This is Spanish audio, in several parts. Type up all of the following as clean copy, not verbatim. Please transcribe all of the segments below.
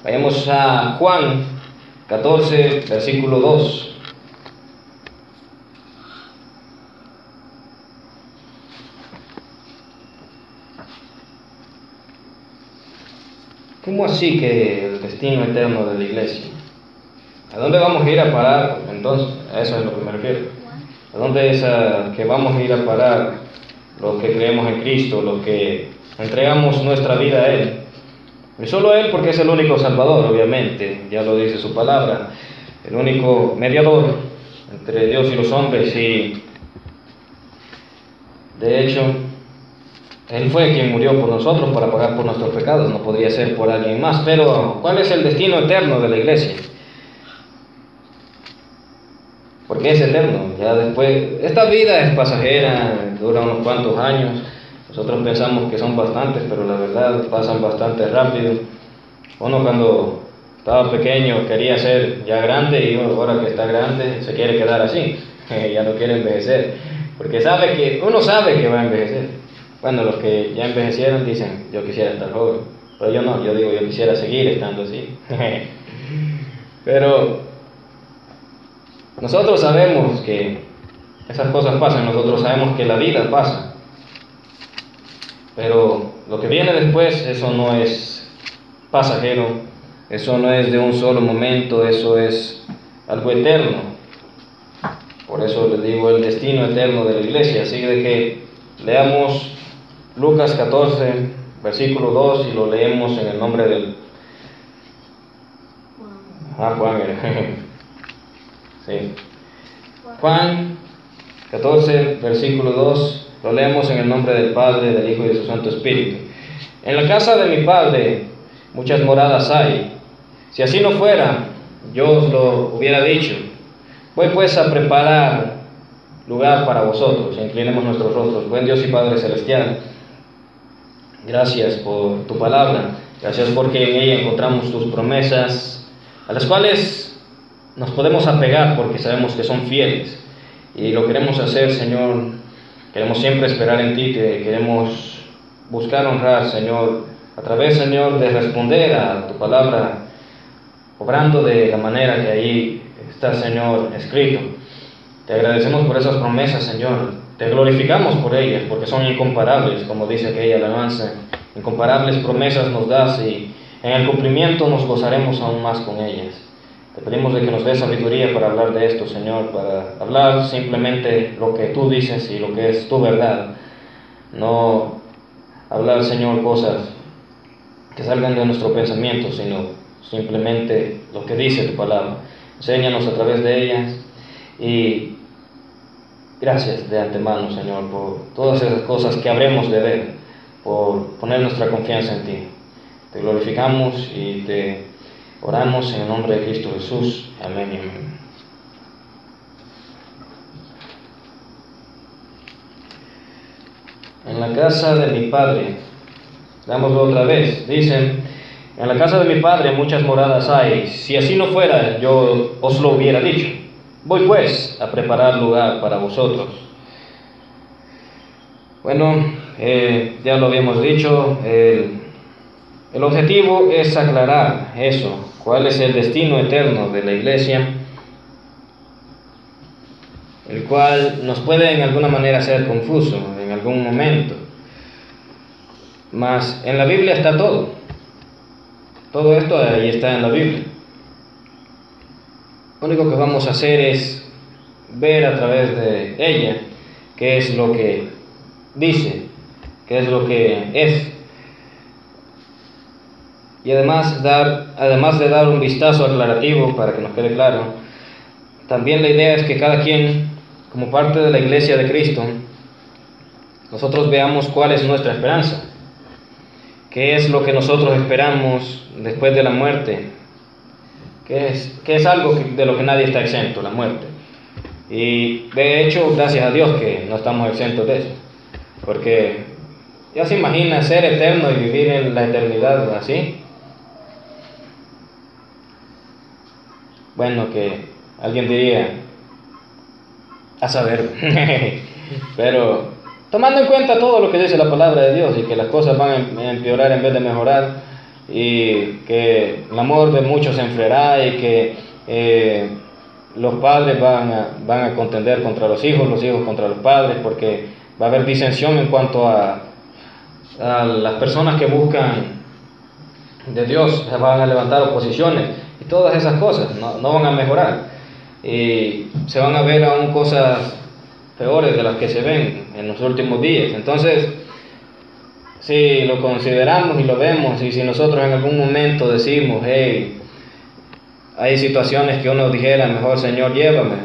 Vayamos a Juan 14, versículo 2. ¿Cómo así que el destino eterno de la iglesia? ¿A dónde vamos a ir a parar? Entonces, a eso es lo que me refiero. ¿A dónde es que vamos a ir a parar los que creemos en Cristo, los que entregamos nuestra vida a Él? Y solo Él, porque es el único Salvador, obviamente, ya lo dice su palabra, el único mediador entre Dios y los hombres, y de hecho, Él fue quien murió por nosotros para pagar por nuestros pecados, no podría ser por alguien más. Pero, ¿cuál es el destino eterno de la iglesia? Porque es eterno, ya después, esta vida es pasajera, dura unos cuantos años, nosotros pensamos que son bastantes, pero la verdad pasan bastante rápido. Uno cuando estaba pequeño quería ser ya grande, y ahora que está grande se quiere quedar así, ya no quiere envejecer, porque uno sabe que va a envejecer. Bueno, los que ya envejecieron dicen, yo quisiera estar joven, pero yo no, yo digo, yo quisiera seguir estando así. Pero nosotros sabemos que esas cosas pasan, nosotros sabemos que la vida pasa, pero lo que viene después, eso no es pasajero, eso no es de un solo momento, eso es algo eterno. Por eso les digo el destino eterno de la iglesia. Así de que leamos Lucas 14, versículo 2, y lo leemos en el nombre del... Juan. Sí. Juan 14, versículo 2, lo leemos en el nombre del Padre, del Hijo y de su Santo Espíritu. En la casa de mi Padre muchas moradas hay. Si así no fuera, yo os lo hubiera dicho. Voy pues a preparar lugar para vosotros. Inclinemos nuestros rostros. Buen Dios y Padre Celestial, gracias por tu palabra. Gracias porque en ella encontramos tus promesas, a las cuales nos podemos apegar porque sabemos que son fieles. Y lo queremos hacer, Señor. Queremos siempre esperar en ti, te queremos buscar honrar, Señor, a través, Señor, de responder a tu palabra, obrando de la manera que ahí está, Señor, escrito. Te agradecemos por esas promesas, Señor. Te glorificamos por ellas, porque son incomparables, como dice aquella alabanza. Incomparables promesas nos das, y en el cumplimiento nos gozaremos aún más con ellas. Te pedimos de que nos des sabiduría para hablar de esto, Señor, para hablar simplemente lo que tú dices y lo que es tu verdad. No hablar, Señor, cosas que salgan de nuestro pensamiento, sino simplemente lo que dice tu palabra. Enséñanos a través de ellas, y gracias de antemano, Señor, por todas esas cosas que habremos de ver, por poner nuestra confianza en ti. Te glorificamos y te oramos en el nombre de Cristo Jesús. Amén y amén. En la casa de mi Padre, dámoslo otra vez, dicen, en la casa de mi Padre muchas moradas hay. Si así no fuera, yo os lo hubiera dicho. Voy pues a preparar lugar para vosotros. Bueno, ya lo habíamos dicho, el objetivo es aclarar eso, cuál es el destino eterno de la iglesia, el cual nos puede en alguna manera ser confuso en algún momento, mas en la Biblia está todo esto ahí está en la Biblia. Lo único que vamos a hacer es ver a través de ella qué es lo que dice, qué es lo que es. Y además de dar un vistazo aclarativo para que nos quede claro, también la idea es que cada quien, como parte de la iglesia de Cristo, nosotros veamos cuál es nuestra esperanza, qué es lo que nosotros esperamos después de la muerte, que es algo de lo que nadie está exento, la muerte. Y de hecho, gracias a Dios que no estamos exentos de eso, porque ya se imagina ser eterno y vivir en la eternidad así. Bueno, que alguien diría, a saber, pero tomando en cuenta todo lo que dice la palabra de Dios y que las cosas van a empeorar en vez de mejorar, y que el amor de muchos se enfriará y que los padres van a contender contra los hijos contra los padres, porque va a haber disensión en cuanto a las personas que buscan de Dios, se van a levantar oposiciones y todas esas cosas no van a mejorar, y se van a ver aún cosas peores de las que se ven en los últimos días. Entonces, si lo consideramos y lo vemos, y si nosotros en algún momento decimos, hey, hay situaciones que uno dijera, mejor Señor llévame,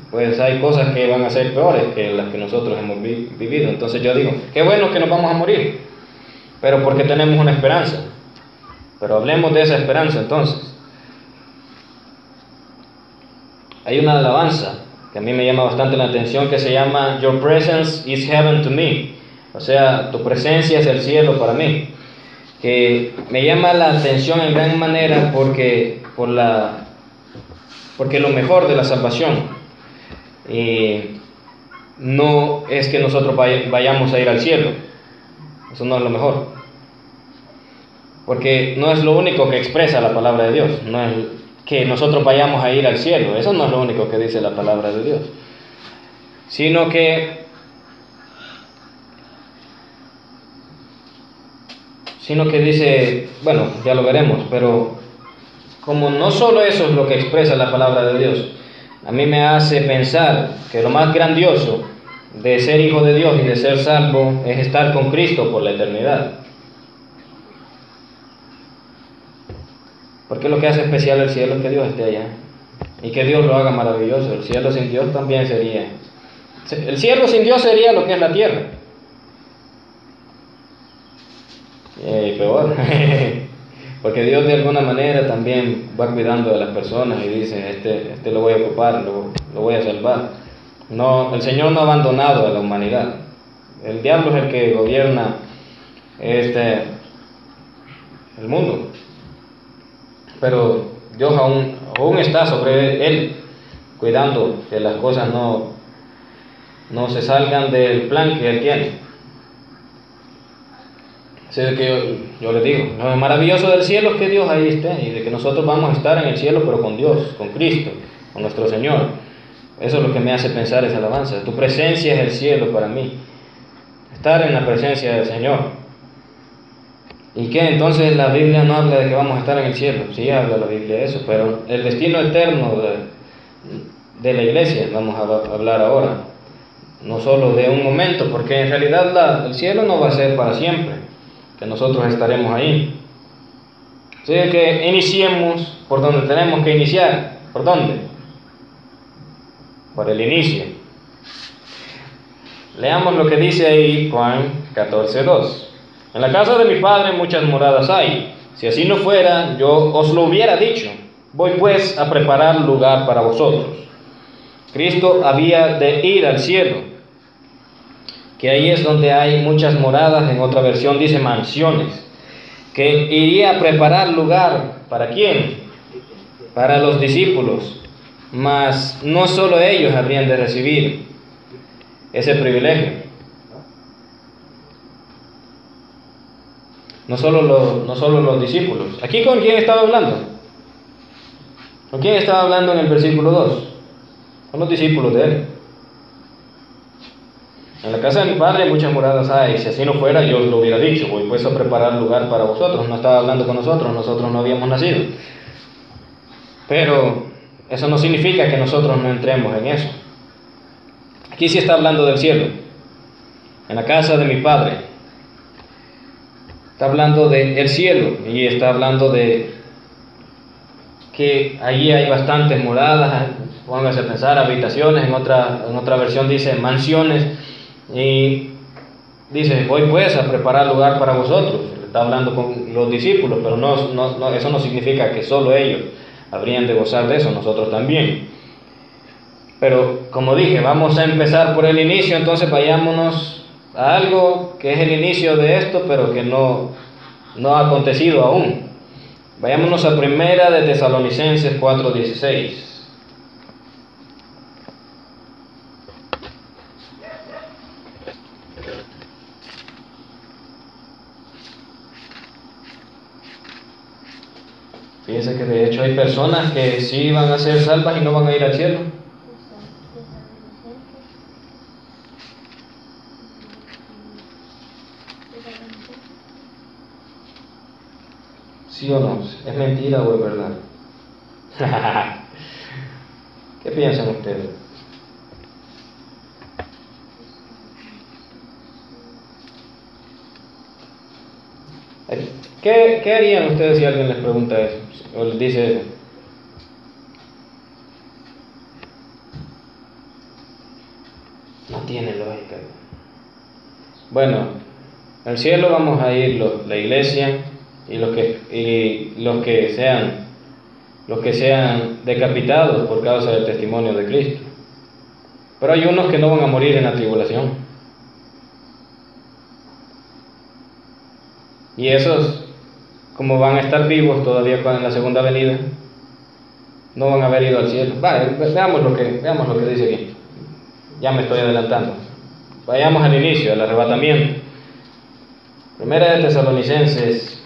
pues hay cosas que van a ser peores que las que nosotros hemos vivido. Entonces yo digo, qué bueno que nos vamos a morir, pero porque tenemos una esperanza. Pero hablemos de esa esperanza entonces. Hay una alabanza que a mí me llama bastante la atención, que se llama Your presence is heaven to me. O sea, tu presencia es el cielo para mí. Que me llama la atención en gran manera porque lo mejor de la salvación no es que nosotros vayamos a ir al cielo. Eso no es lo mejor, porque no es lo único que expresa la palabra de Dios. No es que nosotros vayamos a ir al cielo, eso no es lo único que dice la palabra de Dios, sino que dice, bueno, ya lo veremos, pero como no solo eso es lo que expresa la palabra de Dios, a mí me hace pensar que lo más grandioso de ser hijo de Dios y de ser salvo es estar con Cristo por la eternidad. Porque lo que hace especial el cielo es que Dios esté allá y que Dios lo haga maravilloso. El cielo sin Dios también sería. El cielo sin Dios sería lo que es la tierra. Y peor. Porque Dios de alguna manera también va cuidando de las personas y dice, este lo voy a ocupar, lo voy a salvar. No, el Señor no ha abandonado a la humanidad. El diablo es el que gobierna el mundo. Pero Dios aún está sobre él, cuidando que las cosas no se salgan del plan que Él tiene. Así que yo les digo, lo maravilloso del cielo es que Dios ahí esté, y de que nosotros vamos a estar en el cielo, pero con Dios, con Cristo, con nuestro Señor. Eso es lo que me hace pensar esa alabanza. Tu presencia es el cielo para mí. Estar en la presencia del Señor. ¿Y qué? Entonces la Biblia no habla de que vamos a estar en el cielo. Sí habla la Biblia de eso, pero el destino eterno de la iglesia vamos a hablar ahora. No solo de un momento, porque en realidad el cielo no va a ser para siempre, que nosotros estaremos ahí. Así que iniciemos por donde tenemos que iniciar. ¿Por dónde? Por el inicio. Leamos lo que dice ahí Juan 14:2. En la casa de mi Padre muchas moradas hay. Si así no fuera, yo os lo hubiera dicho. Voy pues a preparar lugar para vosotros. Cristo había de ir al cielo, que ahí es donde hay muchas moradas. En otra versión dice mansiones. Que iría a preparar lugar, ¿para quién? Para los discípulos. Mas no solo ellos habrían de recibir ese privilegio. No solo los discípulos. ¿Aquí con quién estaba hablando? ¿Con quién estaba hablando en el versículo 2? Con los discípulos de Él. En la casa de mi Padre muchas moradas hay. Si así no fuera, yo os lo hubiera dicho. Voy pues a preparar lugar para vosotros. No estaba hablando con nosotros no habíamos nacido. Pero eso no significa que nosotros no entremos en eso. Aquí sí está hablando del cielo. En la casa de mi Padre. Está hablando del cielo, y está hablando de que allí hay bastantes moradas. Pónganse a pensar, habitaciones. En otra versión dice mansiones, y dice, voy pues a preparar lugar para vosotros. Está hablando con los discípulos, pero eso no significa que solo ellos habrían de gozar de eso, nosotros también. Pero como dije, vamos a empezar por el inicio. Entonces vayámonos a algo que es el inicio de esto, pero que no ha acontecido aún. Vayámonos a Primera de Tesalonicenses 4:16. Fíjense que de hecho hay personas que sí van a ser salvas y no van a ir al cielo. ¿Sí o no? ¿Es mentira o es verdad? ¿Qué piensan ustedes? ¿Qué harían ustedes si alguien les pregunta eso? O les dice eso. No tiene lógica. Bueno, al cielo vamos a ir la iglesia y los que sean decapitados por causa del testimonio de Cristo. Pero hay unos que no van a morir en la tribulación. Y esos, como van a estar vivos todavía en la segunda venida, no van a haber ido al cielo. Veamos lo que dice aquí. Ya me estoy adelantando. Vayamos al inicio, al arrebatamiento. Primera de Tesalonicenses.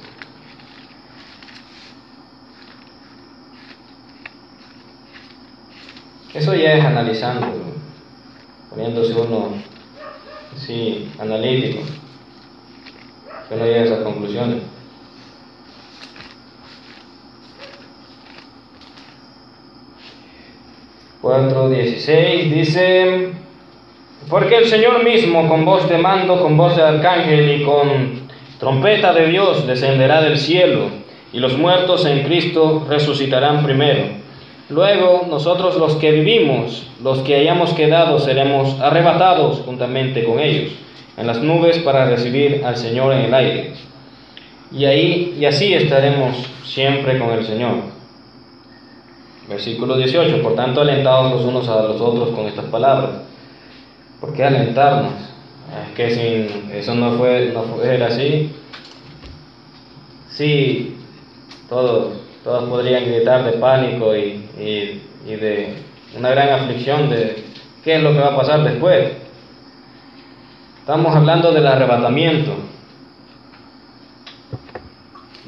Eso ya es analizando, poniéndose uno así analítico, que no llega a esas conclusiones. Cuatro 16 dice: porque el Señor mismo, con voz de mando, con voz de arcángel y con trompeta de Dios, descenderá del cielo, y los muertos en Cristo resucitarán primero. Luego nosotros los que vivimos, los que hayamos quedado, seremos arrebatados juntamente con ellos en las nubes para recibir al Señor en el aire. Y así estaremos siempre con el Señor. Versículo 18: por tanto, alentaos los unos a los otros con estas palabras. ¿Por qué alentarnos? Es que si eso no fuera así, sí, todos podrían gritar de pánico y de una gran aflicción de qué es lo que va a pasar después. Estamos hablando del arrebatamiento.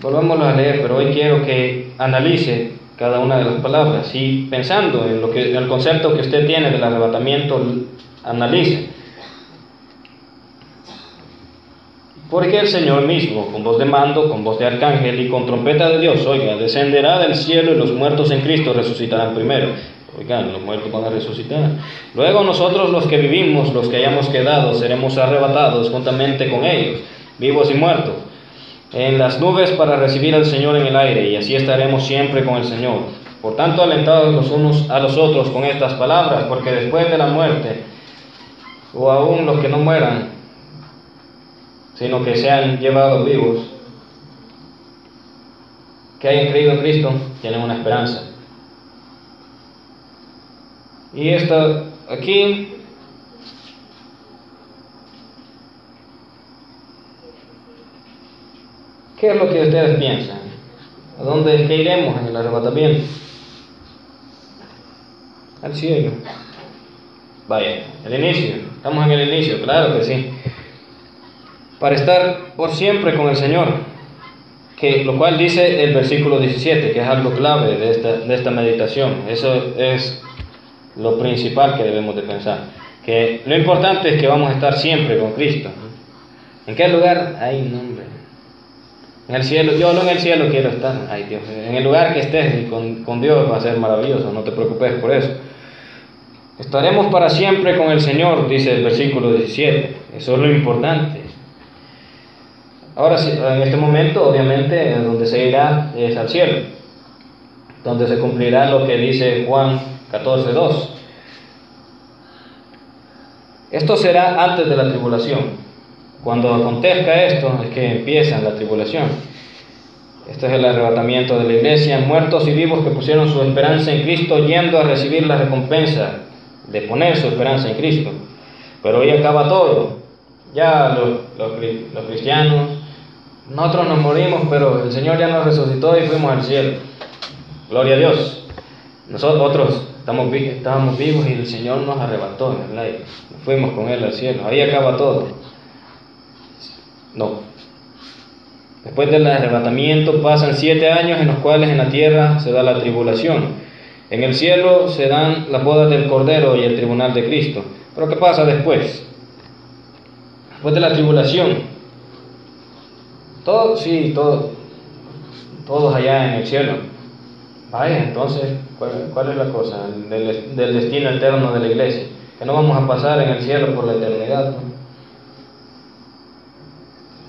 Volvámoslo a leer, pero hoy quiero que analice cada una de las palabras y pensando en el concepto que usted tiene del arrebatamiento, analice. Porque el Señor mismo, con voz de mando, con voz de arcángel y con trompeta de Dios, descenderá del cielo, y los muertos en Cristo resucitarán primero. Los muertos van a resucitar. Luego nosotros los que vivimos, los que hayamos quedado, seremos arrebatados juntamente con ellos, vivos y muertos, en las nubes para recibir al Señor en el aire, y así estaremos siempre con el Señor. Por tanto, alentados los unos a los otros con estas palabras, porque después de la muerte, o aún los que no mueran, sino que sean llevados vivos, que hayan creído en Cristo, tienen una esperanza. Y esta aquí, ¿qué es lo que ustedes piensan? ¿A dónde es que iremos en el arrebatamiento? Al cielo. Vaya, el inicio, estamos en el inicio, claro que sí. Para estar por siempre con el Señor, lo cual dice el versículo 17, que es algo clave de esta meditación. Eso es lo principal que debemos de pensar, que lo importante es que vamos a estar siempre con Cristo. ¿En qué lugar? Ay, no, hombre. En el cielo, yo no en el cielo quiero estar. Ay, Dios, en el lugar que estés con Dios va a ser maravilloso, no te preocupes por eso. Estaremos para siempre con el Señor, dice el versículo 17. Eso es lo importante. Ahora, en este momento, obviamente, donde se irá es al cielo, donde se cumplirá lo que dice Juan 14:2. Esto será antes de la tribulación. Cuando acontezca esto, es que empieza la tribulación. Este es el arrebatamiento de la iglesia, muertos y vivos que pusieron su esperanza en Cristo, yendo a recibir la recompensa de poner su esperanza en Cristo. Pero hoy acaba todo. Ya los cristianos, nosotros nos morimos, pero el Señor ya nos resucitó y fuimos al cielo. Gloria a Dios. Nosotros estábamos vivos y el Señor nos arrebató en el aire. Fuimos con Él al cielo. Ahí acaba todo. No. Después del arrebatamiento pasan 7 años en los cuales en la tierra se da la tribulación. En el cielo se dan las bodas del Cordero y el tribunal de Cristo. Pero ¿qué pasa después? Después de la tribulación, todos allá en el cielo. Vaya, entonces, ¿cuál es la cosa del destino eterno de la iglesia? Que no vamos a pasar en el cielo por la eternidad, ¿no?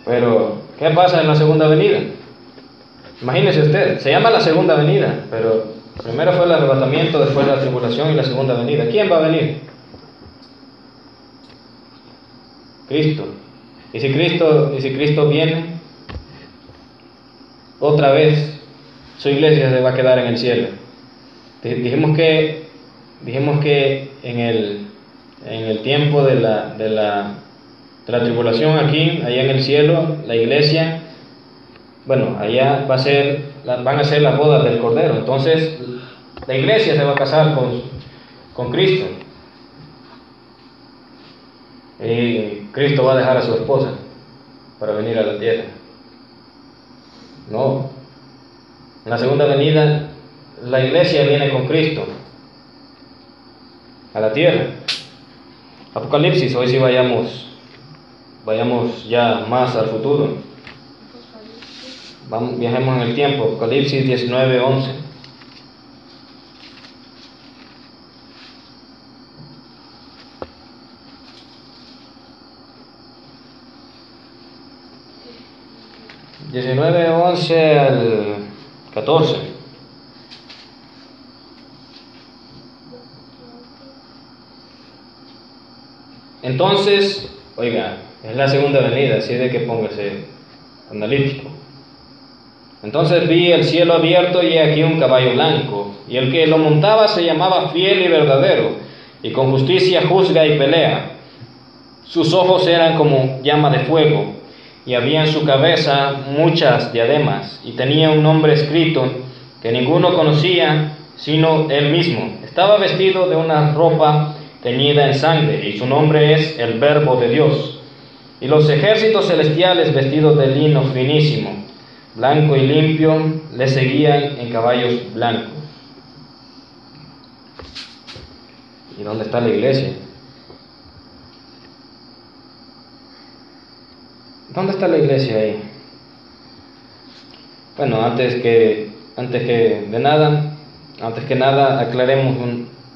Pero, ¿qué pasa en la segunda venida? Imagínese usted, se llama la segunda venida, pero primero fue el arrebatamiento, después la tribulación y la segunda venida. ¿Quién va a venir? Cristo. Y si Cristo viene, otra vez su iglesia se va a quedar en el cielo. Dijimos que en el tiempo de la tribulación aquí, allá en el cielo, la iglesia, allá van a ser las bodas del Cordero. Entonces, la iglesia se va a casar con Cristo. Y Cristo va a dejar a su esposa para venir a la tierra. No. En la segunda venida, la iglesia viene con Cristo a la tierra. Apocalipsis, hoy sí vayamos ya más al futuro. Viajemos en el tiempo. Apocalipsis 19:11. al 14. Entonces, oiga, es la segunda venida, así de que póngase analítico. Entonces vi el cielo abierto y aquí un caballo blanco, y el que lo montaba se llamaba Fiel y Verdadero, y con justicia juzga y pelea. Sus ojos eran como llama de fuego, y había en su cabeza muchas diademas, y tenía un nombre escrito que ninguno conocía sino él mismo. Estaba vestido de una ropa teñida en sangre, y su nombre es el Verbo de Dios. Y los ejércitos celestiales vestidos de lino finísimo, blanco y limpio, le seguían en caballos blancos. ¿Y dónde está la iglesia? ¿Dónde está la iglesia ahí? Bueno, antes que nada,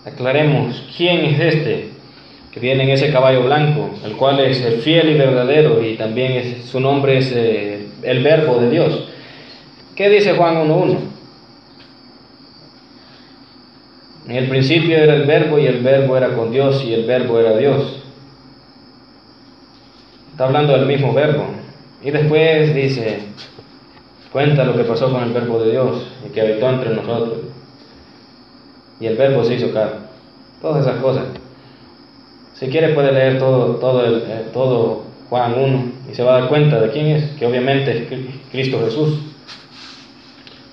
aclaremos quién es este que viene en ese caballo blanco, el cual es el fiel y verdadero, y también su nombre es el Verbo de Dios. ¿Qué dice Juan 1:1? En el principio era el Verbo, y el Verbo era con Dios, y el Verbo era Dios. Está hablando del mismo Verbo. Y después cuenta lo que pasó con el Verbo de Dios y que habitó entre nosotros. Y el Verbo se hizo carne. Todas esas cosas. Si quiere puede leer todo Juan 1 y se va a dar cuenta de quién es, que obviamente es Cristo Jesús.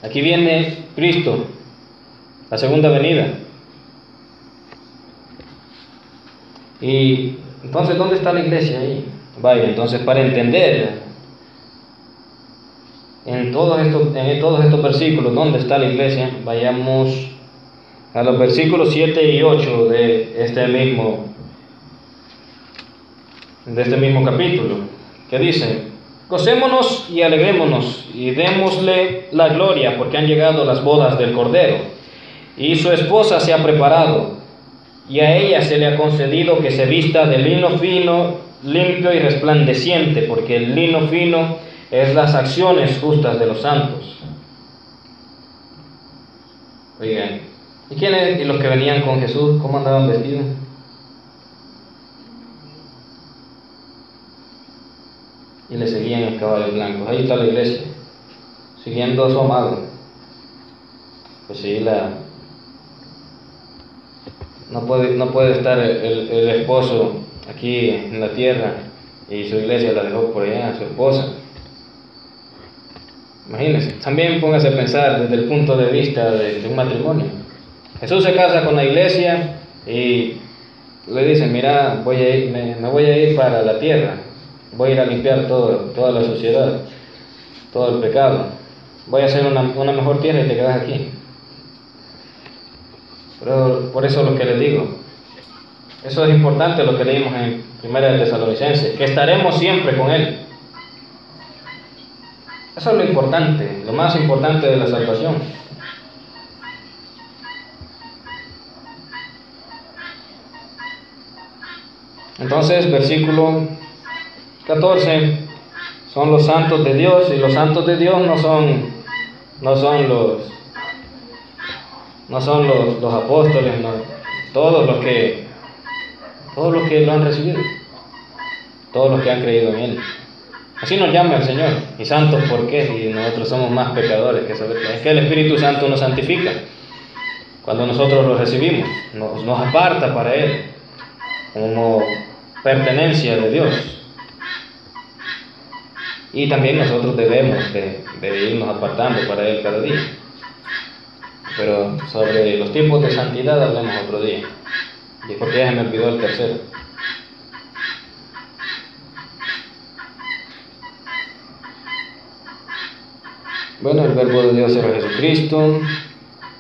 Aquí viene Cristo, la segunda venida. Y entonces, ¿dónde está la iglesia ahí? Vaya, entonces para entender en todos estos versículos dónde está la iglesia, vayamos a los versículos 7 y 8 de este mismo capítulo, que dice: gocémonos y alegrémonos y démosle la gloria, porque han llegado las bodas del Cordero, y su esposa se ha preparado, y a ella se le ha concedido que se vista de lino fino, limpio y resplandeciente, porque el lino fino es las acciones justas de los santos. Oigan, ¿y los que venían con Jesús, cómo andaban vestidos? Y le seguían en caballos blancos. Ahí está la iglesia, siguiendo a su amado. Pues sí, no puede estar el esposo aquí en la tierra y su iglesia la dejó por allá, su esposa. Imagínense. También póngase a pensar desde el punto de vista de un matrimonio. Jesús se casa con la iglesia y le dice: mira, me voy a ir para la tierra, voy a ir a limpiar toda la sociedad. todo el pecado. Voy a hacer una mejor tierra y te quedas aquí. Pero por eso es lo que les digo. Eso es importante lo que leímos en 1 de Tesalonicenses, que estaremos siempre con Él. Eso es lo importante, lo más importante de la salvación. Entonces, versículo 14, son los santos de Dios, y los santos de Dios no son los apóstoles, no, todos los que lo han recibido, todos los que han creído en Él. Así nos llama el Señor. ¿Y santos por qué? Si nosotros somos más pecadores que eso. Es que el Espíritu Santo nos santifica. Cuando nosotros lo recibimos, nos aparta para Él, como pertenencia de Dios. Y también nosotros debemos de irnos apartando para Él cada día. Pero sobre los tipos de santidad hablemos otro día. Y porque ya se me olvidó el tercero. Bueno, el verbo de Dios era Jesucristo.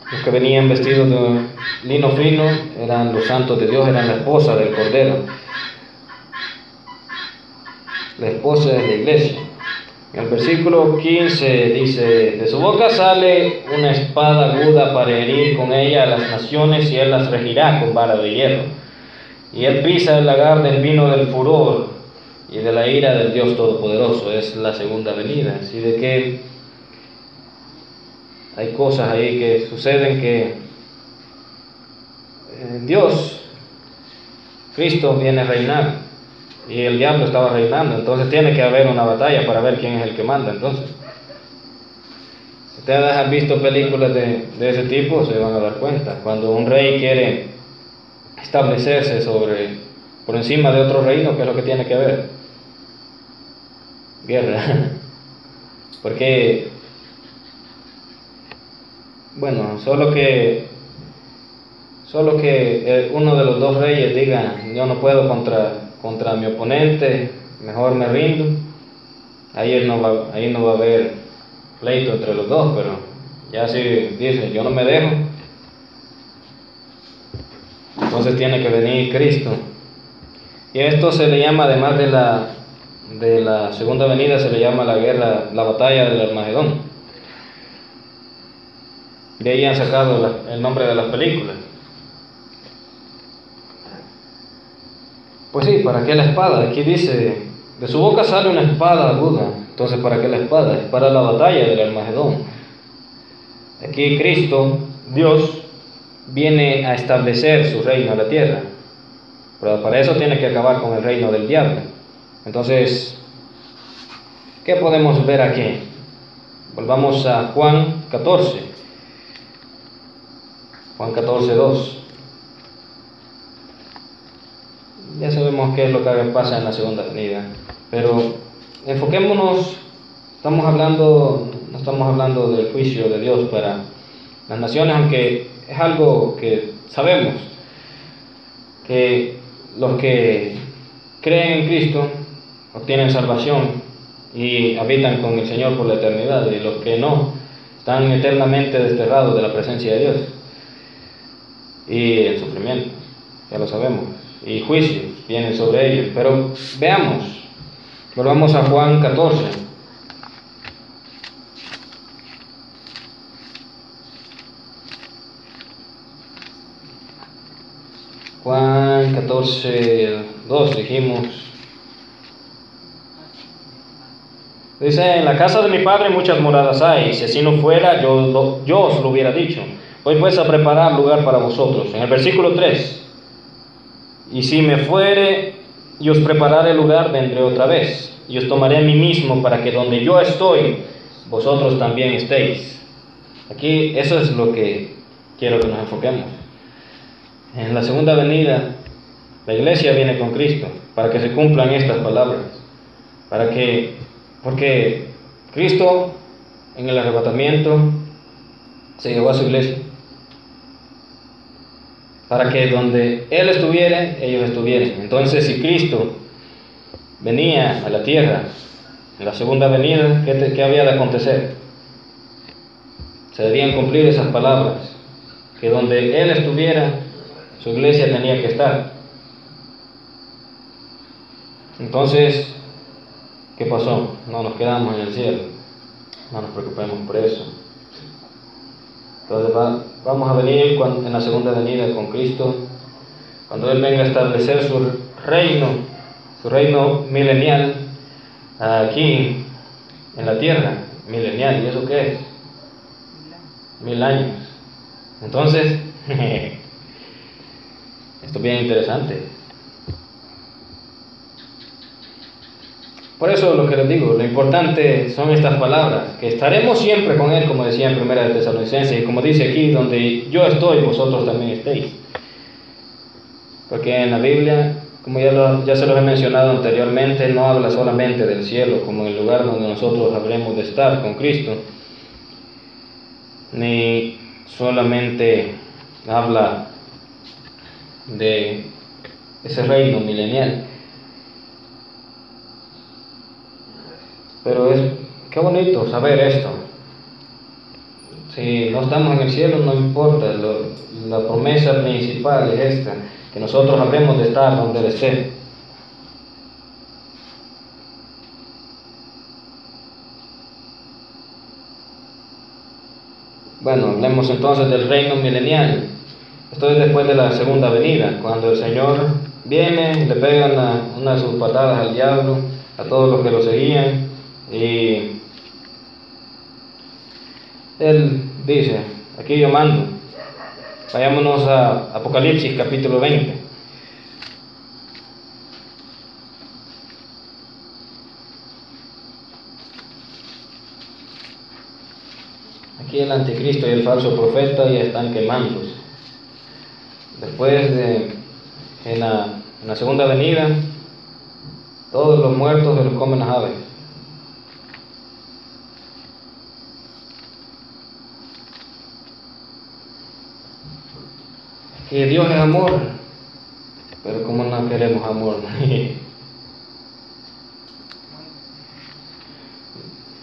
Los que venían vestidos de lino fino eran los santos de Dios, eran la esposa del Cordero, la esposa de la iglesia. En el versículo 15 dice: de su boca sale una espada aguda para herir con ella a las naciones, y él las regirá con vara de hierro. Y él pisa el lagar del vino del furor y de la ira del Dios Todopoderoso. Es la segunda venida. Así de que hay cosas ahí que suceden que Dios, Cristo viene a reinar y el diablo estaba reinando. Entonces tiene que haber una batalla para ver quién es el que manda. Entonces, si ustedes han visto películas de ese tipo, se van a dar cuenta. Cuando un rey quiere establecerse por encima de otro reino, ¿qué es lo que tiene que haber? Guerra. Porque, bueno, solo que uno de los dos reyes diga: yo no puedo contra mi oponente, mejor me rindo. Ahí no va a haber pleito entre los dos. Pero ya si dice: yo no me dejo, entonces tiene que venir Cristo. Y esto se le llama, además de la segunda venida, se le llama la batalla del Armagedón. De ahí han sacado el nombre de las películas. Pues sí, ¿para qué la espada? Aquí dice: de su boca sale una espada aguda. Entonces, ¿para qué la espada? Es para la batalla del Armagedón. Aquí Cristo, Dios, viene a establecer su reino en la tierra. Pero para eso tiene que acabar con el reino del diablo. Entonces, ¿qué podemos ver aquí? Volvamos a Juan 14. Juan 14, 2. Ya sabemos qué es lo que pasa en la segunda venida, pero enfoquémonos. No estamos hablando del juicio de Dios para las naciones, aunque es algo que sabemos, que los que creen en Cristo obtienen salvación y habitan con el Señor por la eternidad, y los que no están eternamente desterrados de la presencia de Dios y el sufrimiento, ya lo sabemos, y juicios vienen sobre ellos. Pero veamos, volvamos a Juan 14. Juan 14, 2 dijimos. Dice: en la casa de mi Padre muchas moradas hay, si así no fuera, yo os lo hubiera dicho. Voy pues a preparar lugar para vosotros. En el versículo 3: y si me fuere y os prepararé lugar, vendré otra vez, y os tomaré a mí mismo, para que donde yo estoy, vosotros también estéis. Aquí eso es lo que quiero que nos enfoquemos. En la segunda venida, la iglesia viene con Cristo, para que se cumplan estas palabras. Porque Cristo, en el arrebatamiento, se llevó a su iglesia, para que donde Él estuviera, ellos estuvieran. Entonces, si Cristo venía a la tierra en la segunda venida, ¿qué había de acontecer? Se debían cumplir esas palabras, que donde Él estuviera, su iglesia tenía que estar. Entonces, ¿qué pasó? No nos quedamos en el cielo, no nos preocupemos por eso. Entonces vamos a venir en la segunda venida con Cristo, cuando Él venga a establecer su reino milenial aquí en la tierra. Milenial, ¿y eso qué es? 1000 años. Entonces, esto es bien interesante. Por eso lo que les digo, lo importante son estas palabras, que estaremos siempre con Él, como decía en 1 de Tesalonicenses, y como dice aquí, donde yo estoy, vosotros también estéis. Porque en la Biblia, como ya se los he mencionado anteriormente, no habla solamente del cielo, como el lugar donde nosotros habremos de estar con Cristo, ni solamente habla de ese reino milenial. Pero qué bonito saber esto. Si no estamos en el cielo, no importa. La promesa principal es esta, que nosotros habremos de estar donde Él esté. Bueno, hablemos entonces del reino milenial. Esto es después de la segunda venida, cuando el Señor viene, le pega una de sus patadas al diablo, a todos los que lo seguían, y Él dice, aquí yo mando. Vayámonos a Apocalipsis capítulo 20. Aquí el anticristo y el falso profeta ya están quemándose. Después en la segunda venida, todos los muertos se los comen las aves. Que Dios es amor, pero como no queremos amor.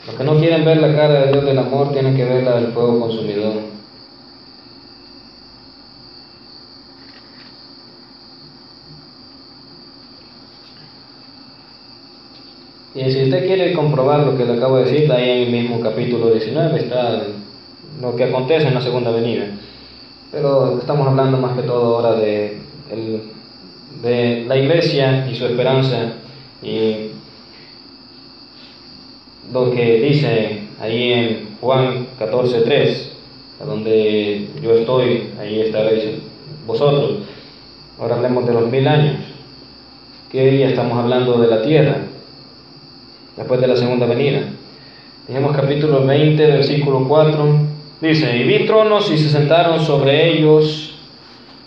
Los que no quieren ver la cara de Dios del amor tienen que ver la del fuego consumidor. Y si usted quiere comprobar lo que le acabo de decir, ahí en el mismo capítulo 19 está lo que acontece en la segunda venida. Pero estamos hablando más que todo ahora de la iglesia y su esperanza, y lo que dice ahí en Juan 14:3, a donde yo estoy, ahí estaréis vosotros. Ahora hablemos de los 1000 años, que día estamos hablando de la tierra, después de la segunda venida. Tenemos capítulo 20, versículo 4. Dice, y vi tronos y se sentaron sobre ellos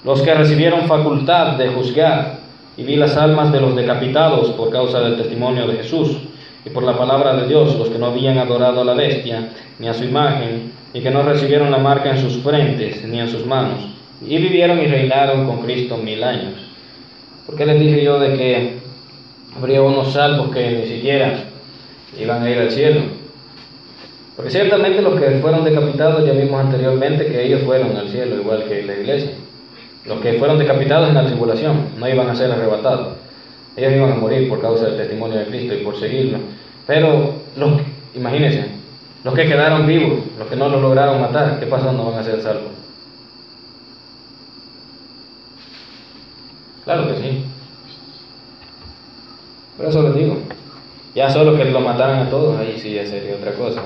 los que recibieron facultad de juzgar, y vi las almas de los decapitados por causa del testimonio de Jesús y por la palabra de Dios, los que no habían adorado a la bestia ni a su imagen, y que no recibieron la marca en sus frentes ni en sus manos, y vivieron y reinaron con Cristo 1000 años. ¿Por qué les dije yo de que habría unos salvos que ni siquiera iban a ir al cielo? Porque ciertamente los que fueron decapitados, ya vimos anteriormente que ellos fueron al cielo, igual que la iglesia. Los que fueron decapitados en la tribulación no iban a ser arrebatados. Ellos iban a morir por causa del testimonio de Cristo y por seguirlo. Pero imagínense, los que quedaron vivos, los que no los lograron matar, ¿qué pasó? No van a ser salvos. Claro que sí. Por eso les digo, ya solo que lo mataran a todos, ahí sí ya sería otra cosa.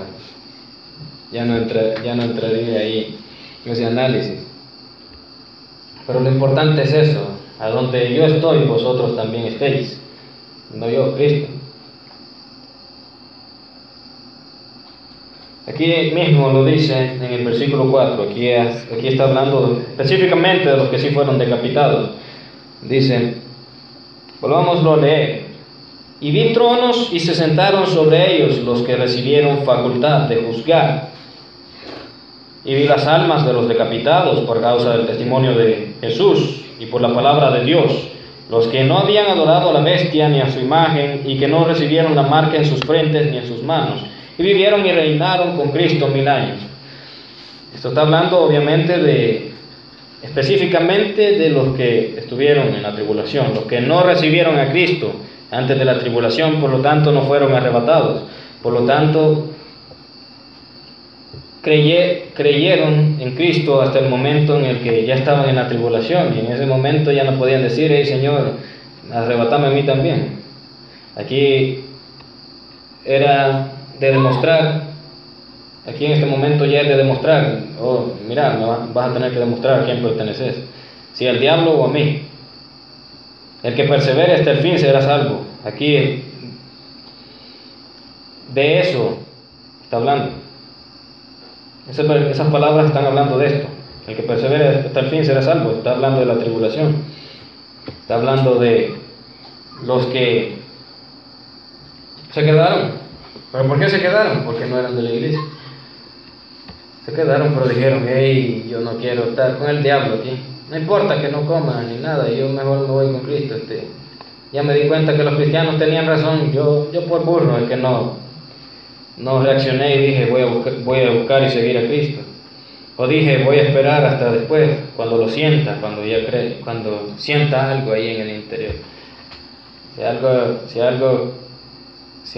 Ya no entraría ahí en ese análisis. Pero lo importante es eso, a donde yo estoy, vosotros también estéis. No yo, Cristo. Aquí mismo lo dice en el versículo 4, aquí está hablando específicamente de los que sí fueron decapitados. Dice, volvámoslo a leer. Y vi tronos y se sentaron sobre ellos los que recibieron facultad de juzgar. Y vi las almas de los decapitados por causa del testimonio de Jesús y por la palabra de Dios, los que no habían adorado a la bestia ni a su imagen, y que no recibieron la marca en sus frentes ni en sus manos, y vivieron y reinaron con Cristo 1000 años. Esto está hablando obviamente específicamente de los que estuvieron en la tribulación, los que no recibieron a Cristo antes de la tribulación, por lo tanto no fueron arrebatados, por lo tanto creyeron en Cristo hasta el momento en el que ya estaban en la tribulación, y en ese momento ya no podían decir: hey Señor, arrebatame a mí también. Aquí era de demostrar, aquí en este momento ya es de demostrar: oh, mira, vas a tener que demostrar a quién perteneces, si al diablo o a mí. El que persevere hasta el fin será salvo. Aquí de eso está hablando. Esas palabras están hablando de esto. El que persevere hasta el fin será salvo. Está hablando de la tribulación. Está hablando de los que se quedaron. ¿Pero por qué se quedaron? Porque no eran de la iglesia. Se quedaron, pero dijeron: hey, yo no quiero estar con el diablo aquí. No importa que no coman ni nada, yo mejor me voy con Cristo. Ya me di cuenta que los cristianos tenían razón. Yo por burro es que no reaccioné y dije: voy a buscar y seguir a Cristo. O dije: voy a esperar hasta después, cuando lo sienta, cuando sienta algo ahí en el interior. Si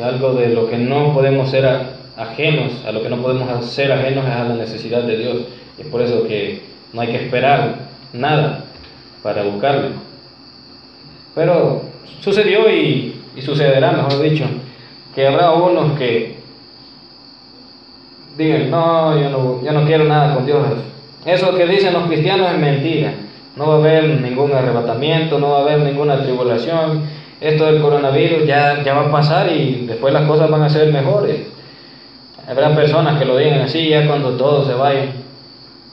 algo de lo que no podemos ser ajenos, a lo que no podemos ser ajenos, es a la necesidad de Dios. Y es por eso que no hay que esperar nada para buscarle. Pero sucedió y sucederá, mejor dicho, que habrá unos que digan: no, yo no quiero nada con Dios. Eso que dicen los cristianos es mentira. No va a haber ningún arrebatamiento, no va a haber ninguna tribulación. Esto del coronavirus ya va a pasar y después las cosas van a ser mejores. Habrá personas que lo digan así ya cuando todos se vayan.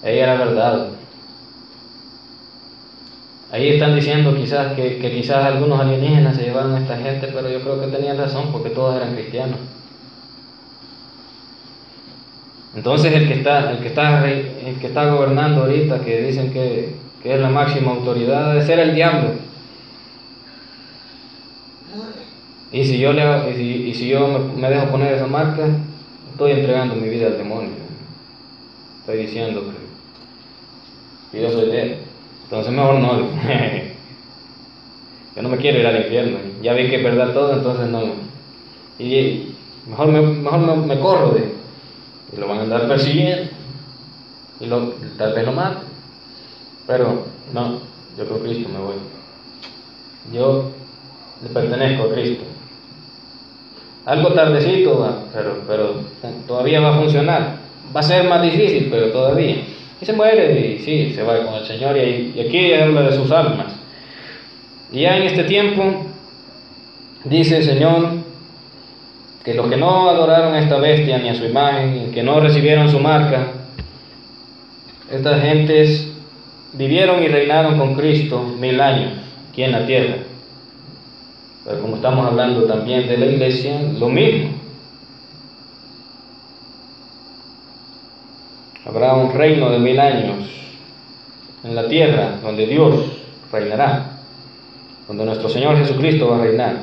Ahí era verdad. Ahí están diciendo quizás que quizás algunos alienígenas se llevaron a esta gente, pero yo creo que tenían razón, porque todos eran cristianos. Entonces el que está gobernando ahorita, que dicen que es la máxima autoridad, debe ser el diablo. Y si yo me dejo poner esa marca, estoy entregando mi vida al demonio. Estoy diciendo que yo soy de él. Entonces mejor no. Yo no me quiero ir al infierno. Ya vi que es verdad todo, entonces no. Y mejor me corro de. Y lo van a andar persiguiendo. Y tal vez lo maten. Pero no, yo con Cristo me voy. Yo le pertenezco a Cristo. Algo tardecito va, pero todavía va a funcionar. Va a ser más difícil, pero todavía. Y se muere y sí, se va con el Señor. Y aquí habla de sus almas. Y ya en este tiempo dice el Señor que los que no adoraron a esta bestia ni a su imagen, que no recibieron su marca, estas gentes vivieron y reinaron con Cristo 1000 años aquí en la tierra. Pero como estamos hablando también de la iglesia, lo mismo. Habrá un reino de 1000 años en la tierra donde Dios reinará, donde nuestro Señor Jesucristo va a reinar.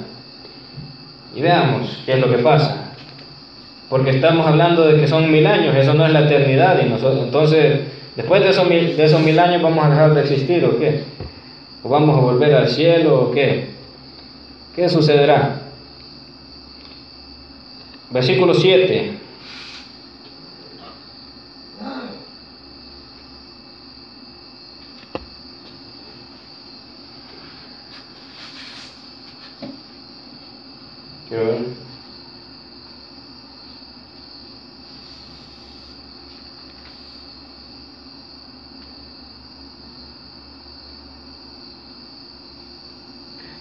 Y veamos qué es lo que pasa, porque estamos hablando de que son 1000 años, eso no es la eternidad, y nosotros, entonces, después de esos 1000 años vamos a dejar de existir, ¿o qué? ¿O vamos a volver al cielo, o qué? ¿Qué sucederá? Versículo 7. Quiero ver.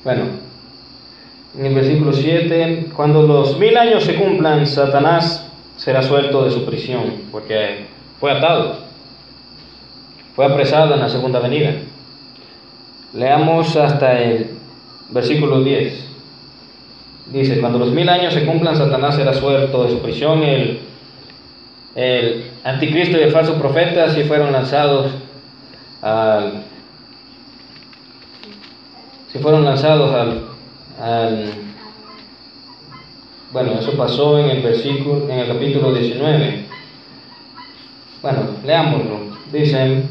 Bueno, en el versículo 7, cuando los 1000 años se cumplan, Satanás será suelto de su prisión, porque fue atado, fue apresado en la segunda venida. Leamos hasta el versículo 10. Dice: cuando los 1000 años se cumplan, Satanás será suelto de su prisión. El anticristo y el falso profeta sí fueron lanzados si fueron lanzados bueno, eso pasó en el capítulo 19. Bueno, leámoslo. Dicen: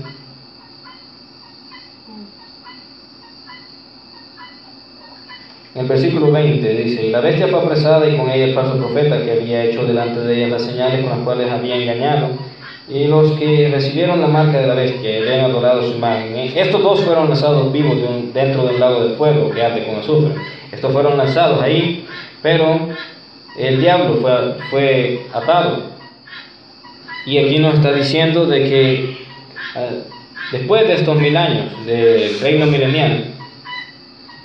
en el versículo 20 dice: y la bestia fue apresada, y con ella el falso profeta, que había hecho delante de ella las señales con las cuales había engañado. Y los que recibieron la marca de la bestia y habían adorado su imagen, estos dos fueron lanzados vivos dentro del lago de fuego que arde con azufre. Estos fueron lanzados ahí, pero el diablo fue atado. Y aquí nos está diciendo de que después de estos 1000 años del reino milenial,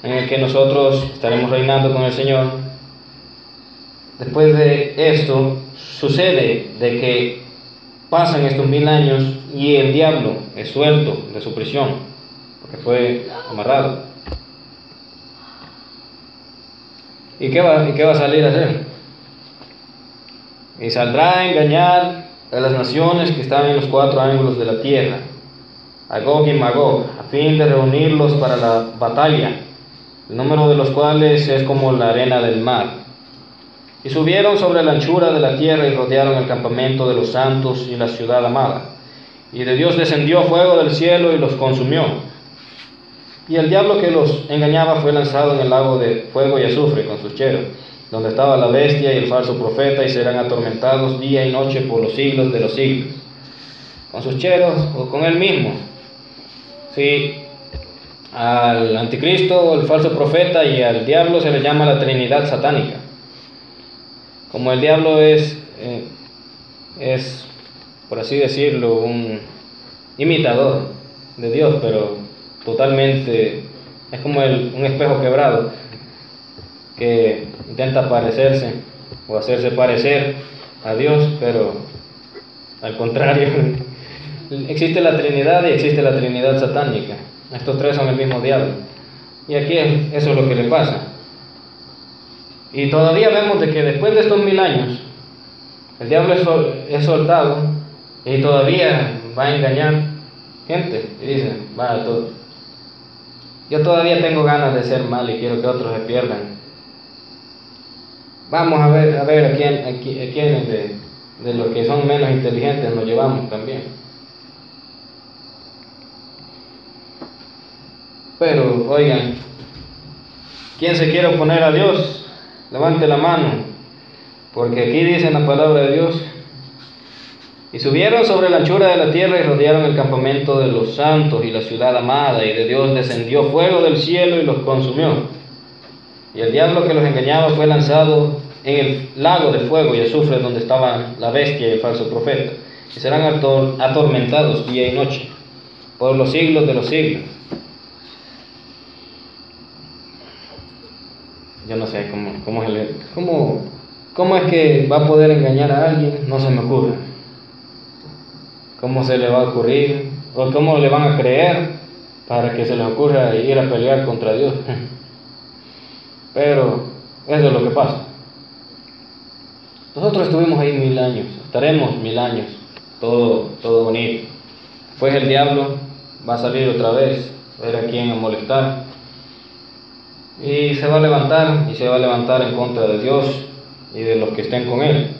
en el que nosotros estaremos reinando con el Señor, después de esto sucede de que pasan estos 1000 años y el diablo es suelto de su prisión, porque fue amarrado. ¿Y qué va a salir a hacer? Y saldrá a engañar a las naciones que están en los 4 ángulos de la tierra, a Gog y Magog, a fin de reunirlos para la batalla, el número de los cuales es como la arena del mar. Y subieron sobre la anchura de la tierra y rodearon el campamento de los santos y la ciudad amada. Y de Dios descendió fuego del cielo y los consumió. Y el diablo que los engañaba fue lanzado en el lago de fuego y azufre con sus cheros, donde estaba la bestia y el falso profeta, y serán atormentados día y noche por los siglos de los siglos. Con sus cheros o con él mismo. Sí, al anticristo, el falso profeta y al diablo se le llama la Trinidad satánica. Como el diablo es, por así decirlo, un imitador de Dios, pero totalmente es como un espejo quebrado que intenta parecerse o hacerse parecer a Dios, pero al contrario. Existe la Trinidad y existe la Trinidad satánica. Estos tres son el mismo diablo. Y aquí eso es lo que le pasa. Y todavía vemos de que después de estos 1000 años, el diablo es soltado y todavía va a engañar gente. Y dice: yo todavía tengo ganas de ser mal y quiero que otros se pierdan. Vamos a ver a quiénes de los que son menos inteligentes nos llevamos también. Pero, oigan, ¿quién se quiere oponer a Dios? Levante la mano, porque aquí dice en la palabra de Dios: y subieron sobre la anchura de la tierra y rodearon el campamento de los santos y la ciudad amada, y de Dios descendió fuego del cielo y los consumió. Y el diablo que los engañaba fue lanzado en el lago de fuego y azufre, donde estaban la bestia y el falso profeta, y serán atormentados día y noche por los siglos de los siglos. Yo no sé cómo es que va a poder engañar a alguien, no se me ocurre. ¿Cómo se le va a ocurrir? ¿O cómo le van a creer para que se les ocurra ir a pelear contra Dios? Pero eso es lo que pasa. Nosotros estuvimos ahí 1000 años, estaremos 1000 años, todo bonito. Después el diablo va a salir otra vez, a ver a quién a molestar. Y se va a levantar en contra de Dios y de los que estén con Él,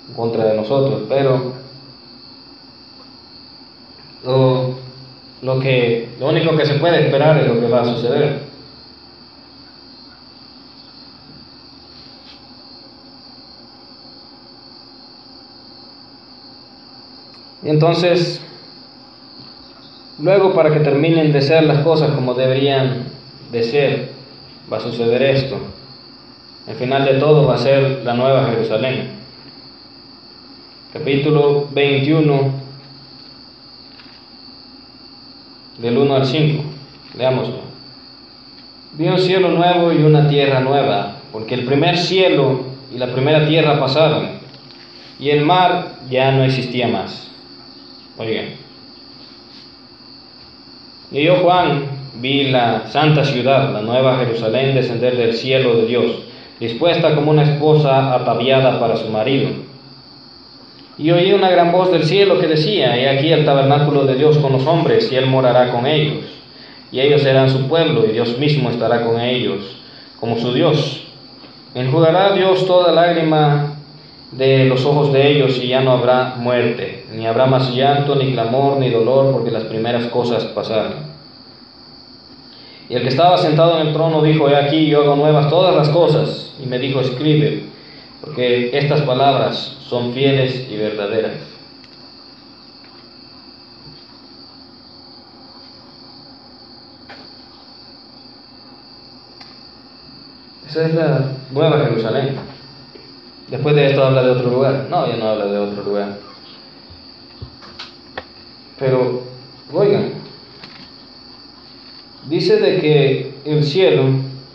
en contra de nosotros. Pero lo único que se puede esperar es lo que va a suceder. Y entonces, luego, para que terminen de ser las cosas como deberían de ser, va a suceder esto. El final de todo va a ser la nueva Jerusalén. Capítulo 21, del 1 al 5. Leámoslo. Vi un cielo nuevo y una tierra nueva, porque el primer cielo y la primera tierra pasaron, y el mar ya no existía más. Oigan. Y yo, Juan, vi la santa ciudad, la nueva Jerusalén, descender del cielo de Dios, dispuesta como una esposa ataviada para su marido. Y oí una gran voz del cielo que decía: he aquí el tabernáculo de Dios con los hombres, y Él morará con ellos. y ellos serán su pueblo, y Dios mismo estará con ellos como su Dios. Enjugará Dios toda lágrima de los ojos de ellos, y ya no habrá muerte, ni habrá más llanto, ni clamor, ni dolor, porque las primeras cosas pasaron. Y el que estaba sentado en el trono dijo: He aquí, yo hago nuevas todas las cosas. Y me dijo: Escribe, porque estas palabras son fieles y verdaderas. Esa es la Nueva Jerusalén. Después de esto habla de otro lugar. No, ya no habla de otro lugar. Pero, oigan, dice de que el cielo,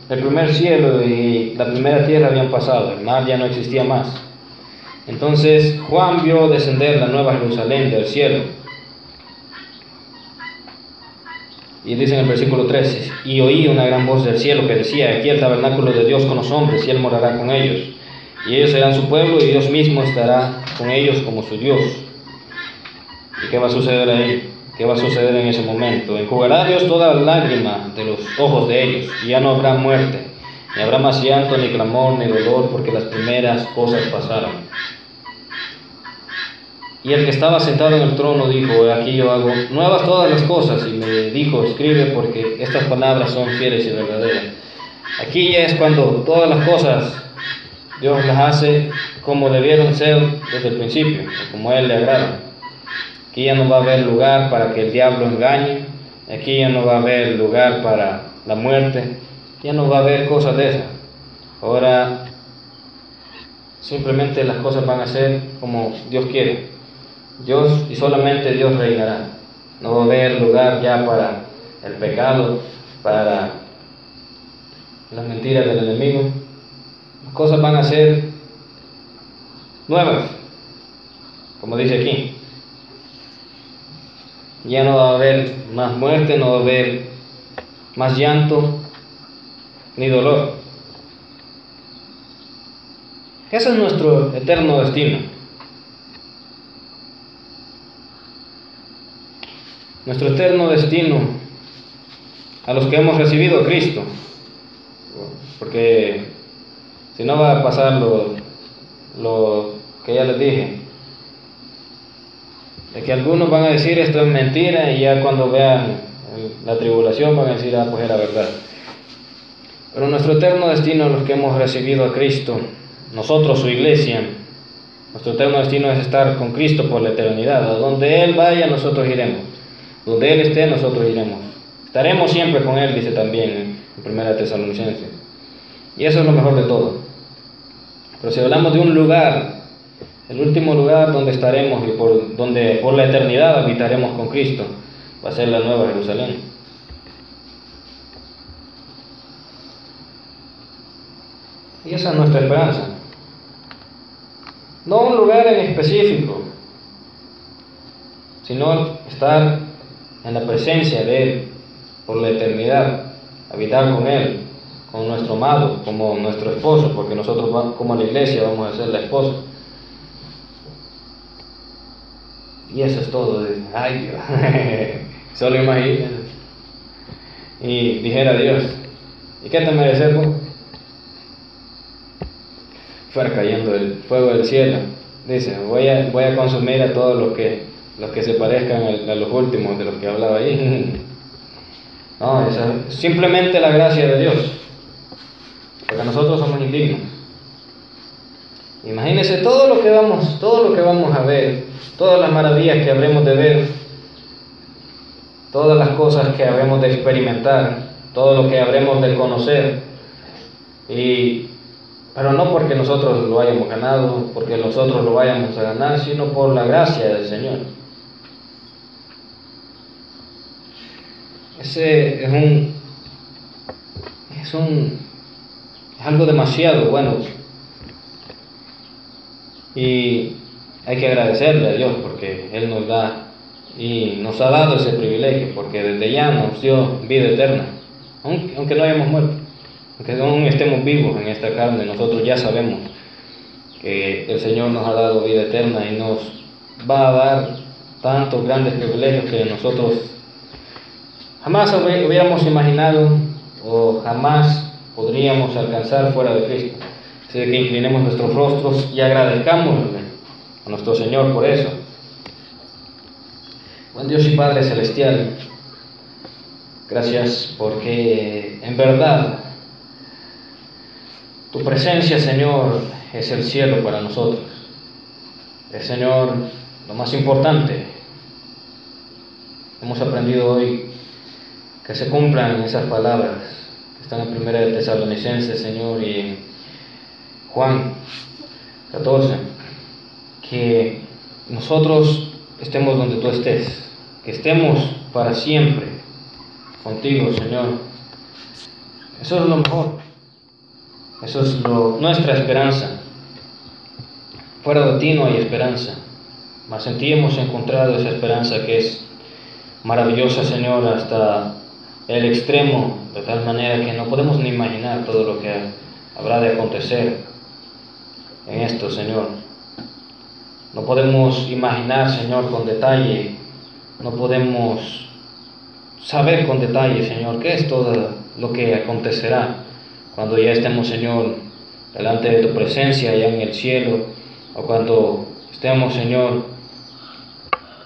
el primer cielo y la primera tierra habían pasado, el mar ya no existía más. Entonces Juan vio descender la Nueva Jerusalén del cielo. Y dice en el versículo 13: Y oí una gran voz del cielo que decía: Aquí el tabernáculo de Dios con los hombres, y Él morará con ellos. Y ellos serán su pueblo, y Dios mismo estará con ellos como su Dios. ¿Y qué va a suceder ahí? ¿Qué va a suceder en ese momento? Enjugará Dios toda lágrima de los ojos de ellos, y ya no habrá muerte, ni habrá más llanto, ni clamor, ni dolor, porque las primeras cosas pasaron. Y el que estaba sentado en el trono dijo: Aquí yo hago nuevas todas las cosas. Y me dijo: Escribe, porque estas palabras son fieles y verdaderas. Aquí ya es cuando todas las cosas Dios las hace como debieron ser desde el principio, como a Él le agrada. Aquí ya no va a haber lugar para que el diablo engañe. Aquí ya no va a haber lugar para la muerte. Ya no va a haber cosas de esas. Ahora simplemente las cosas van a ser como Dios quiere. Dios y solamente Dios reinará. No va a haber lugar ya para el pecado, para las mentiras del enemigo. Las cosas van a ser nuevas, como dice aquí. Ya no va a haber más muerte, no va a haber más llanto ni dolor. Ese es nuestro eterno destino. Nuestro eterno destino a los que hemos recibido a Cristo. Porque si no va a pasar lo que ya les dije, de que algunos van a decir esto es mentira, y ya cuando vean la tribulación van a decir: ah, pues era verdad. Pero nuestro eterno destino a los que hemos recibido a Cristo, nosotros, su iglesia, nuestro eterno destino es estar con Cristo por la eternidad. A donde Él vaya, nosotros iremos. Donde Él esté, nosotros iremos. Estaremos siempre con Él, dice también en 1 Tesalonicenses. Y eso es lo mejor de todo. Pero si hablamos de un lugar, el último lugar donde estaremos y donde por la eternidad habitaremos con Cristo, va a ser la Nueva Jerusalén. Y esa es nuestra esperanza. No un lugar en específico, sino estar en la presencia de Él por la eternidad, habitar con Él, con nuestro amado, como nuestro esposo, porque nosotros como la iglesia vamos a ser la esposa. Y eso es todo. Ay Dios, solo imagínense. Y dijera Dios: ¿y qué te mereces vos? Fuera cayendo el fuego del cielo. Dice: voy a consumir a todos los que se parezcan a los últimos de los que hablaba ahí. No, esa es simplemente la gracia de Dios, porque nosotros somos indignos. Imagínense todo lo que vamos a ver, todas las maravillas que habremos de ver, todas las cosas que habremos de experimentar, todo lo que habremos de conocer, pero no porque nosotros lo hayamos ganado, porque nosotros lo vayamos a ganar, sino por la gracia del Señor. Ese es algo demasiado bueno, y hay que agradecerle a Dios porque Él nos da y nos ha dado ese privilegio, porque desde ya nos dio vida eterna, aunque no hayamos muerto, aunque aún estemos vivos en esta carne. Nosotros ya sabemos que el Señor nos ha dado vida eterna y nos va a dar tantos grandes privilegios que nosotros jamás hubiéramos imaginado o jamás podríamos alcanzar fuera de Cristo. Así que inclinemos nuestros rostros y agradezcámosle a nuestro Señor por eso. Buen Dios y Padre Celestial, gracias porque en verdad tu presencia, Señor, es el cielo para nosotros. Es, Señor, lo más importante. Hemos aprendido hoy que se cumplan esas palabras que están en 1 de Tesalonicenses, Señor, y en Juan 14, que nosotros estemos donde tú estés, que estemos para siempre contigo, Señor. Eso es lo mejor, eso es nuestra esperanza. Fuera de ti no hay esperanza, mas en ti hemos encontrado esa esperanza que es maravillosa, Señor, hasta el extremo, de tal manera que no podemos ni imaginar todo lo que habrá de acontecer en esto, Señor. No podemos imaginar, Señor, con detalle, no podemos saber con detalle, Señor, qué es todo lo que acontecerá cuando ya estemos, Señor, delante de tu presencia allá en el cielo, o cuando estemos, Señor,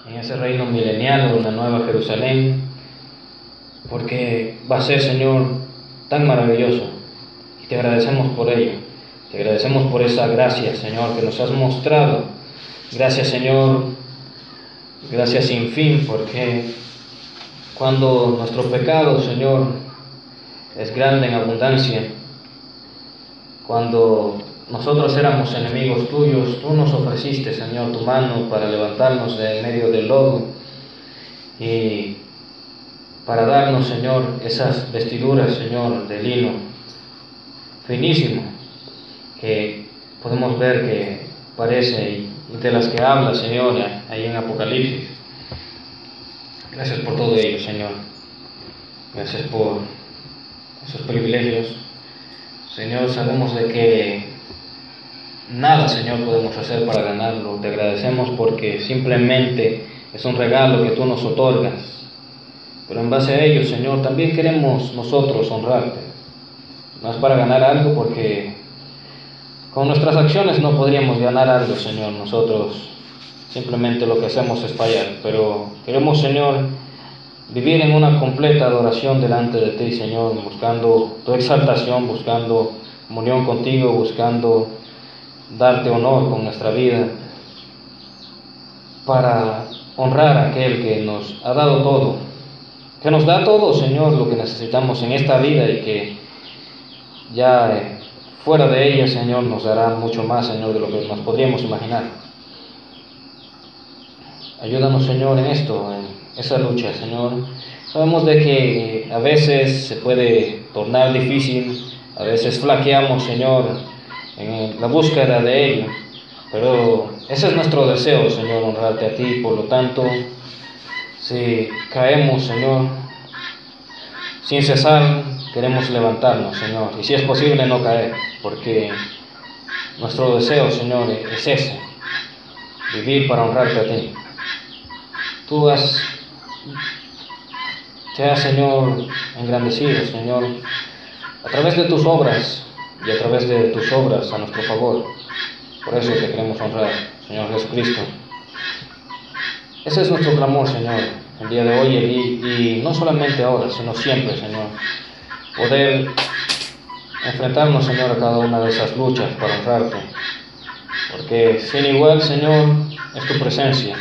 en ese reino milenial o en la nueva Jerusalén, porque va a ser, Señor, tan maravilloso, y te agradecemos por ello. Te agradecemos por esa gracia, Señor, que nos has mostrado. Gracias, Señor, gracias sin fin, porque cuando nuestro pecado, Señor, es grande en abundancia, cuando nosotros éramos enemigos tuyos, tú nos ofreciste, Señor, tu mano para levantarnos de en medio del lodo y para darnos, Señor, esas vestiduras, Señor, de lino finísimo, que podemos ver que parece y de las que habla, Señor, ahí en Apocalipsis. Gracias por todo ello, Señor. Gracias por esos privilegios. Señor, sabemos de que nada, Señor, podemos hacer para ganarlo. Te agradecemos porque simplemente es un regalo que tú nos otorgas. Pero en base a ello, Señor, también queremos nosotros honrarte. No es para ganar algo, porque con nuestras acciones no podríamos ganar algo, Señor. Nosotros simplemente lo que hacemos es fallar. Pero queremos, Señor, vivir en una completa adoración delante de ti, Señor, buscando tu exaltación, buscando comunión contigo, buscando darte honor con nuestra vida, para honrar a aquel que nos ha dado todo, que nos da todo, Señor, lo que necesitamos en esta vida, y que ya fuera de ella, Señor, nos dará mucho más, Señor, de lo que nos podríamos imaginar. Ayúdanos, Señor, en esto, en esa lucha, Señor. Sabemos de que a veces se puede tornar difícil, a veces flaqueamos, Señor, en la búsqueda de ello, pero ese es nuestro deseo, Señor, honrarte a ti. Por lo tanto, si caemos, Señor, sin cesar queremos levantarnos, Señor, y si es posible no caer, porque nuestro deseo, Señor, es ese, vivir para honrarte a ti. Tú te has, Señor, engrandecido, Señor, a través de tus obras y a través de tus obras a nuestro favor. Por eso te queremos honrar, Señor Jesucristo. Ese es nuestro clamor, Señor, el día de hoy y no solamente ahora, sino siempre, Señor. Poder enfrentarnos, Señor, a cada una de esas luchas para honrarte. Porque sin igual, Señor, es tu presencia.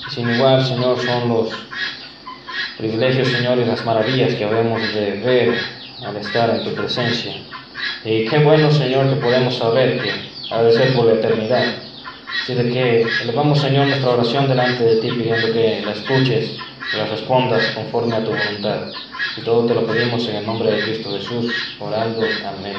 Y sin igual, Señor, son los privilegios, Señor, y las maravillas que habemos de ver al estar en tu presencia. Y qué bueno, Señor, que podemos saber que ha de ser por la eternidad. Así de que elevamos, Señor, nuestra oración delante de ti, pidiendo que la escuches, que la respondas conforme a tu voluntad. Y todo te lo pedimos en el nombre de Cristo Jesús, orando. Amén.